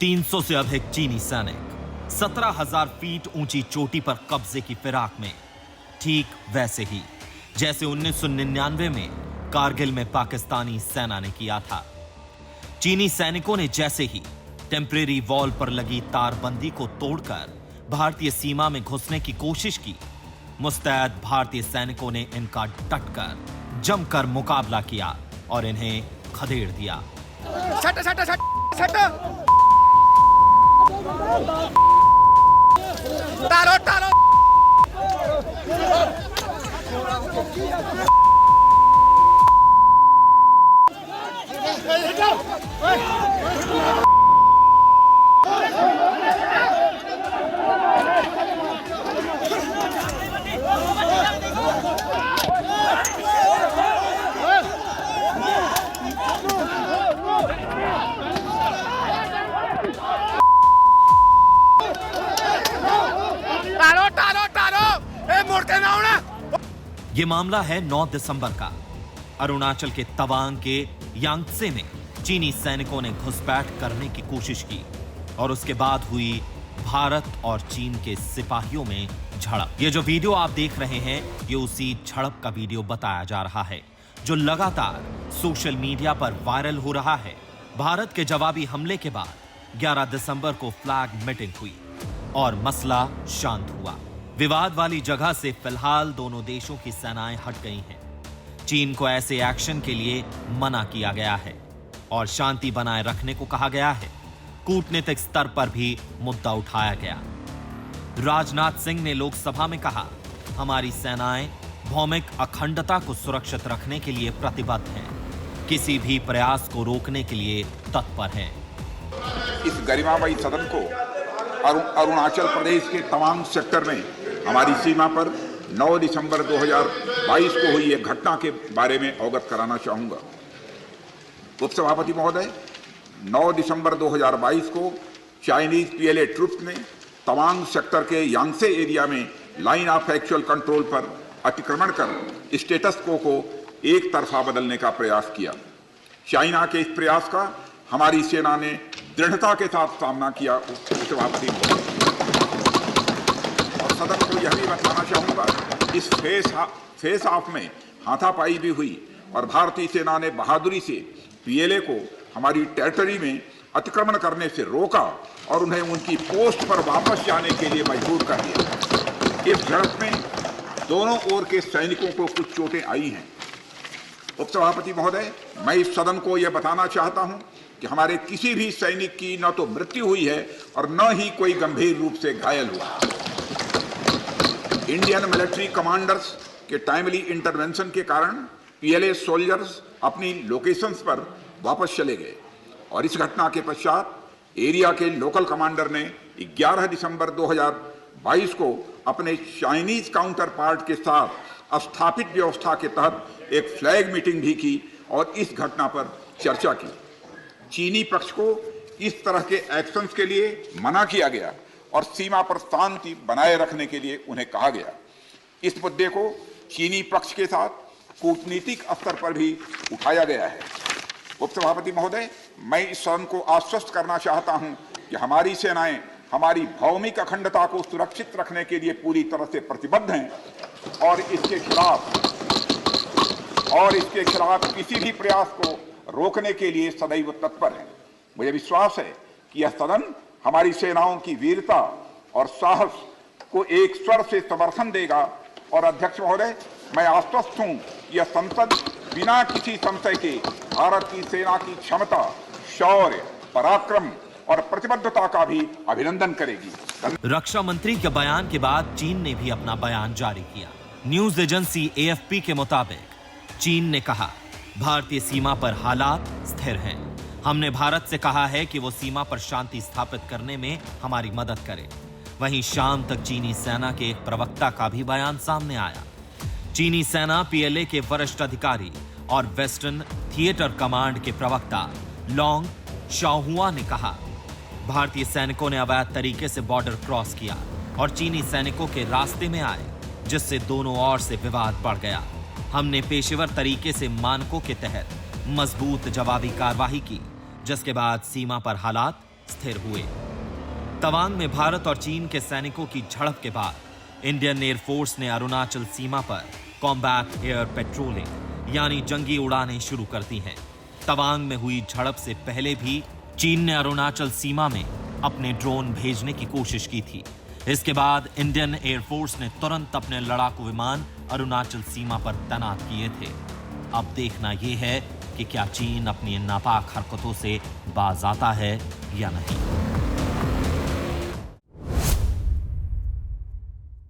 300 से अधिक चीनी सैनिक 17,000 फीट ऊंची चोटी पर कब्जे की फिराक में, ठीक वैसे ही जैसे 1999 में कारगिल में पाकिस्तानी सेना ने किया था। चीनी सैनिकों ने जैसे ही टेम्परेरी वॉल पर लगी तारबंदी को तोड़कर भारतीय सीमा में घुसने की कोशिश की, मुस्तैद भारतीय सैनिकों ने इनका डटकर जमकर मुकाबला किया और इन्हें खदेड़ दिया। तारो तारो यह मामला है 9 दिसंबर का। अरुणाचल के तवांग के यांगत्से में चीनी सैनिकों ने घुसपैठ करने की कोशिश की और उसके बाद हुई भारत और चीन के सिपाहियों में झड़प। ये जो वीडियो आप देख रहे हैं, ये उसी झड़प का वीडियो बताया जा रहा है जो लगातार सोशल मीडिया पर वायरल हो रहा है। भारत के जवाबी हमले के बाद 11 दिसंबर को फ्लैग मीटिंग हुई और मसला शांत हुआ। विवाद वाली जगह से फिलहाल दोनों देशों की सेनाएं हट गई हैं। चीन को ऐसे एक्शन के लिए मना किया गया है और शांति बनाए रखने को कहा गया है। कूटनीतिक स्तर पर भी मुद्दा उठाया गया। राजनाथ सिंह ने लोकसभा में कहा, हमारी सेनाएं भौमिक अखंडता को सुरक्षित रखने के लिए प्रतिबद्ध हैं, किसी भी प्रयास को रोकने के लिए तत्पर हैं। इस गरिमामयी सदन को अरुणाचल प्रदेश के तवांग सेक्टर में हमारी सीमा पर 9 दिसंबर 2022 को हुई एक घटना के बारे में अवगत कराना चाहूंगा। उपसभापति महोदय, 9 दिसंबर 2022 को चाइनीज पीएलए ट्रुप्स ने तवांग सेक्टर के यांगसे एरिया में लाइन ऑफ एक्चुअल कंट्रोल पर अतिक्रमण कर स्टेटस को एक तरफा बदलने का प्रयास किया। चाइना के इस प्रयास का हमारी सेना ने दृढ़ता के साथ सामना किया। उपसभापति और सदन को यह भी बताना चाहूंगा, इस फेस ऑफ में हाथापाई भी हुई और भारतीय सेना ने बहादुरी से पीएलए को हमारी टेरिटरी में अतिक्रमण करने से रोका और उन्हें उनकी पोस्ट पर वापस जाने के लिए मजबूर कर दिया। इस झड़प में दोनों ओर के सैनिकों को कुछ चोटें आई हैं। उपसभापति महोदय, मैं इस सदन को यह बताना चाहता हूं कि हमारे किसी भी सैनिक की न तो मृत्यु हुई है और न ही कोई गंभीर रूप से घायल हुआ। इंडियन मिलिट्री कमांडर्स के टाइमली इंटरवेंशन के कारण पीएलए सोल्जर्स अपनी लोकेशंस पर वापस चले गए और इस घटना के पश्चात एरिया के लोकल कमांडर ने 11 दिसंबर 2022 को अपने चाइनीज काउंटर पार्ट के साथ स्थापित व्यवस्था के तहत एक फ्लैग मीटिंग भी की और इस घटना पर चर्चा की। चीनी पक्ष को इस तरह के एक्शंस के लिए मना किया गया और सीमा पर शांति बनाए रखने के लिए उन्हें कहा गया। इस मुद्दे को चीनी पक्ष के साथ कूटनीतिक स्तर पर भी उठाया गया है। उपसभापति महोदय, मैं इस सदन को आश्वस्त करना चाहता हूं कि हमारी सेनाएं हमारी भौमिक अखंडता को सुरक्षित रखने के लिए पूरी तरह से प्रतिबद्ध हैं और इसके खिलाफ किसी भी प्रयास को रोकने के लिए सदैव तत्पर है। मुझे विश्वास है कि यह सदन हमारी सेनाओं की वीरता और साहस को एक स्वर से समर्थन देगा और अध्यक्ष महोदय, मैं आश्वस्त हूं कि यह संसद बिना किसी संशय के भारत की सेना की क्षमता, शौर्य, पराक्रम और प्रतिबद्धता का भी अभिनंदन करेगी। रक्षा मंत्री के बयान के बाद चीन ने भी अपना बयान जारी किया। न्यूज एजेंसी एएफपी के मुताबिक चीन ने कहा, भारतीय सीमा पर हालात स्थिर हैं। हमने भारत से कहा है कि वो सीमा पर शांति स्थापित करने में हमारी मदद करे। वहीं शाम तक चीनी सेना के एक प्रवक्ता का भी बयान सामने आया। चीनी सेना पीएलए के वरिष्ठ अधिकारी और वेस्टर्न थिएटर कमांड के प्रवक्ता लोंग शाओहुआ ने कहा, भारतीय सैनिकों ने अवैध तरीके से बॉर्डर क्रॉस किया और चीनी सैनिकों के रास्ते में आए, जिससे दोनों ओर से विवाद बढ़ गया। हमने पेशेवर तरीके से मानकों के तहत मजबूत जवाबी कार्रवाई की, जिसके बाद सीमा पर हालात स्थिर हुए। तवांग में भारत और चीन के सैनिकों की झड़प के बाद इंडियन एयरफोर्स ने अरुणाचल सीमा पर कॉम्बैट एयर पेट्रोलिंग यानी जंगी उड़ानें शुरू कर दी हैं। तवांग में हुई झड़प से पहले भी चीन ने अरुणाचल सीमा में अपने ड्रोन भेजने की कोशिश की थी। इसके बाद इंडियन एयरफोर्स ने तुरंत अपने लड़ाकू विमान अरुणाचल सीमा पर तैनात किए थे। अब देखना यह है कि क्या चीन अपनी इन नापाक हरकतों से बाज आता है या नहीं।